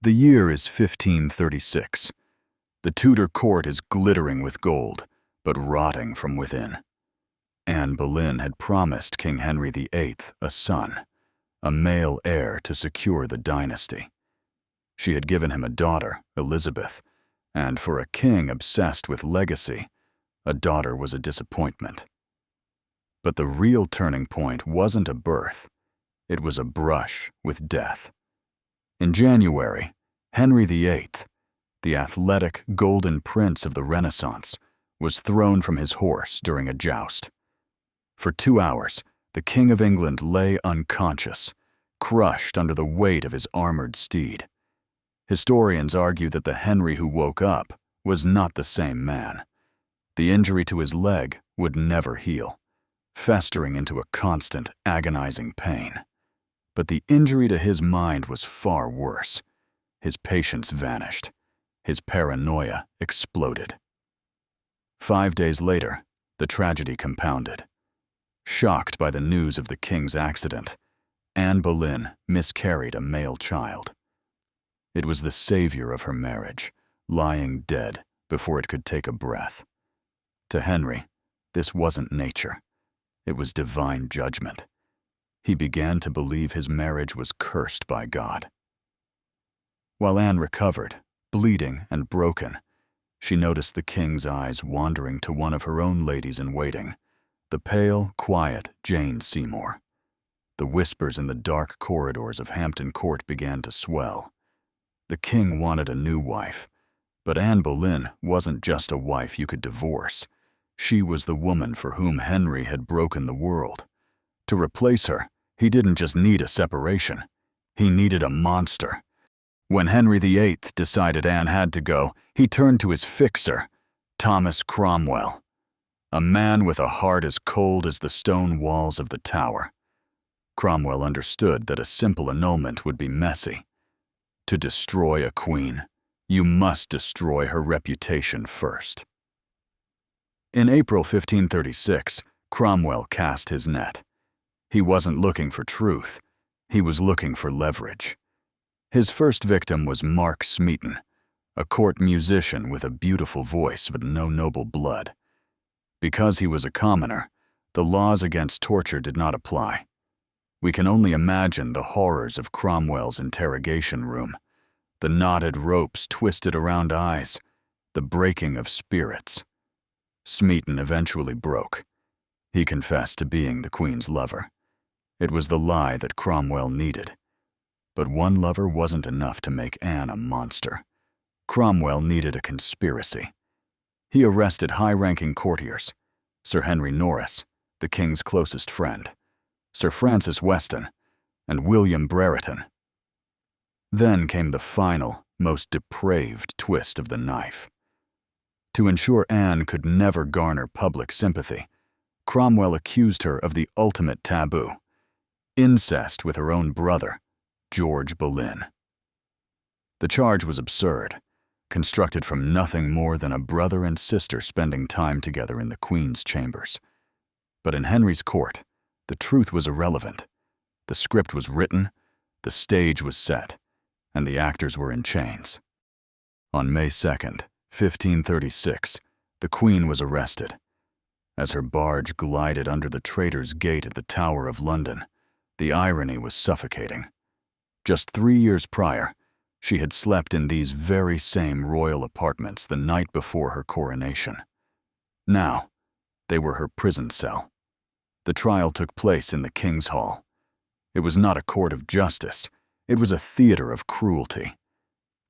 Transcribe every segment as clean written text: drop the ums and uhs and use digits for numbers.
The year is 1536. The Tudor court is glittering with gold, but rotting from within. Anne Boleyn had promised King Henry VIII a son, a male heir to secure the dynasty. She had given him a daughter, Elizabeth, and for a king obsessed with legacy, a daughter was a disappointment. But the real turning point wasn't a birth. It was a brush with death. In January, Henry VIII, the athletic golden prince of the Renaissance, was thrown from his horse during a joust. For 2 hours, the King of England lay unconscious, crushed under the weight of his armored steed. Historians argue that the Henry who woke up was not the same man. The injury to his leg would never heal, festering into a constant, agonizing pain. But the injury to his mind was far worse. His patience vanished. His paranoia exploded. 5 days later, the tragedy compounded. Shocked by the news of the king's accident, Anne Boleyn miscarried a male child. It was the savior of her marriage, lying dead before it could take a breath. To Henry, this wasn't nature. It was divine judgment. He began to believe his marriage was cursed by God. While Anne recovered, bleeding and broken, she noticed the king's eyes wandering to one of her own ladies-in-waiting, the pale, quiet Jane Seymour. The whispers in the dark corridors of Hampton Court began to swell. The king wanted a new wife, but Anne Boleyn wasn't just a wife you could divorce. She was the woman for whom Henry had broken the world. To replace her, he didn't just need a separation. He needed a monster. When Henry VIII decided Anne had to go, he turned to his fixer, Thomas Cromwell, a man with a heart as cold as the stone walls of the Tower. Cromwell understood that a simple annulment would be messy. To destroy a queen, you must destroy her reputation first. In April 1536, Cromwell cast his net. He wasn't looking for truth. He was looking for leverage. His first victim was Mark Smeaton, a court musician with a beautiful voice but no noble blood. Because he was a commoner, the laws against torture did not apply. We can only imagine the horrors of Cromwell's interrogation room, the knotted ropes twisted around eyes, the breaking of spirits. Smeaton eventually broke. He confessed to being the Queen's lover. It was the lie that Cromwell needed. But one lover wasn't enough to make Anne a monster. Cromwell needed a conspiracy. He arrested high-ranking courtiers, Sir Henry Norris, the king's closest friend, Sir Francis Weston, and William Brereton. Then came the final, most depraved twist of the knife. To ensure Anne could never garner public sympathy, Cromwell accused her of the ultimate taboo, incest with her own brother, George Boleyn. The charge was absurd, constructed from nothing more than a brother and sister spending time together in the Queen's chambers. But in Henry's court, the truth was irrelevant. The script was written, the stage was set, and the actors were in chains. On May 2nd, 1536, the Queen was arrested. As her barge glided under the Traitor's Gate at the Tower of London, the irony was suffocating. Just 3 years prior, she had slept in these very same royal apartments the night before her coronation. Now, they were her prison cell. The trial took place in the King's Hall. It was not a court of justice. It was a theater of cruelty.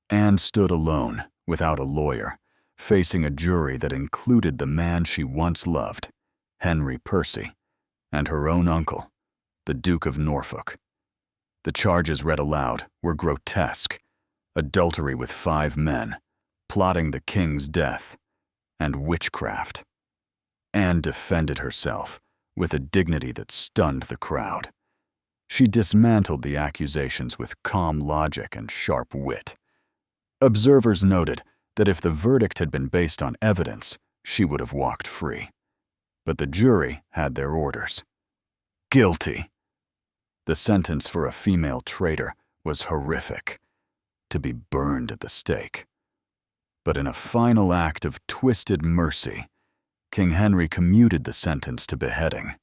Anne stood alone, without a lawyer, facing a jury that included the man she once loved, Henry Percy, and her own uncle, the Duke of Norfolk. The charges read aloud were grotesque: adultery with 5 men, plotting the king's death, and witchcraft. Anne defended herself with a dignity that stunned the crowd. She dismantled the accusations with calm logic and sharp wit. Observers noted that if the verdict had been based on evidence, she would have walked free. But the jury had their orders. Guilty. The sentence for a female traitor was horrific: to be burned at the stake. But in a final act of twisted mercy, King Henry commuted the sentence to beheading.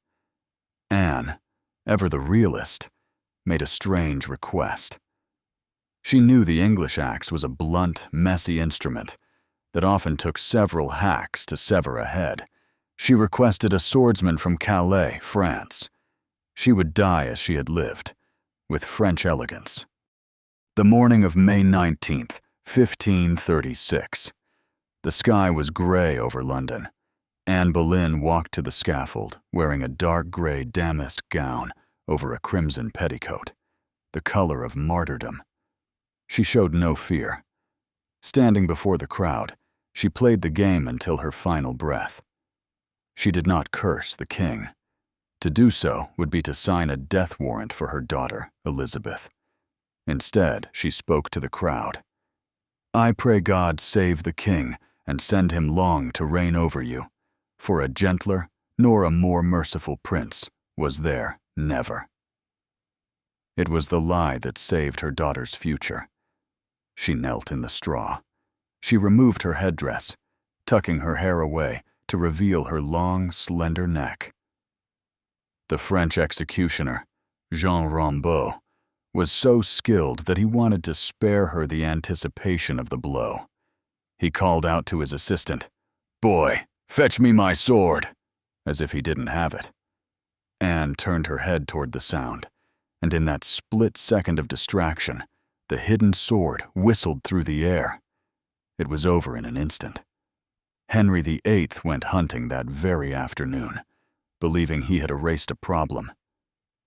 Anne, ever the realist, made a strange request. She knew the English axe was a blunt, messy instrument that often took several hacks to sever a head. She requested a swordsman from Calais, France. She would die as she had lived, with French elegance. The morning of May 19th, 1536. The sky was gray over London. Anne Boleyn walked to the scaffold, wearing a dark gray damask gown over a crimson petticoat, the color of martyrdom. She showed no fear. Standing before the crowd, she played the game until her final breath. She did not curse the king. To do so would be to sign a death warrant for her daughter, Elizabeth. Instead, she spoke to the crowd. "I pray God save the king and send him long to reign over you, for a gentler nor a more merciful prince was there never." It was the lie that saved her daughter's future. She knelt in the straw. She removed her headdress, tucking her hair away to reveal her long, slender neck. The French executioner, Jean Rambaud, was so skilled that he wanted to spare her the anticipation of the blow. He called out to his assistant, "Boy, fetch me my sword," as if he didn't have it. Anne turned her head toward the sound, and in that split second of distraction, the hidden sword whistled through the air. It was over in an instant. Henry VIII went hunting that very afternoon, believing he had erased a problem.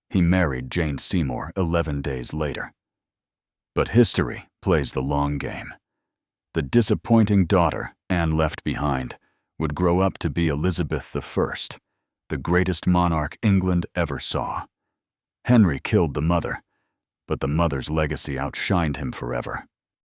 He married Jane Seymour 11 days later. But history plays the long game. The disappointing daughter Anne left behind would grow up to be Elizabeth I, the greatest monarch England ever saw. Henry killed the mother, but the mother's legacy outshined him forever.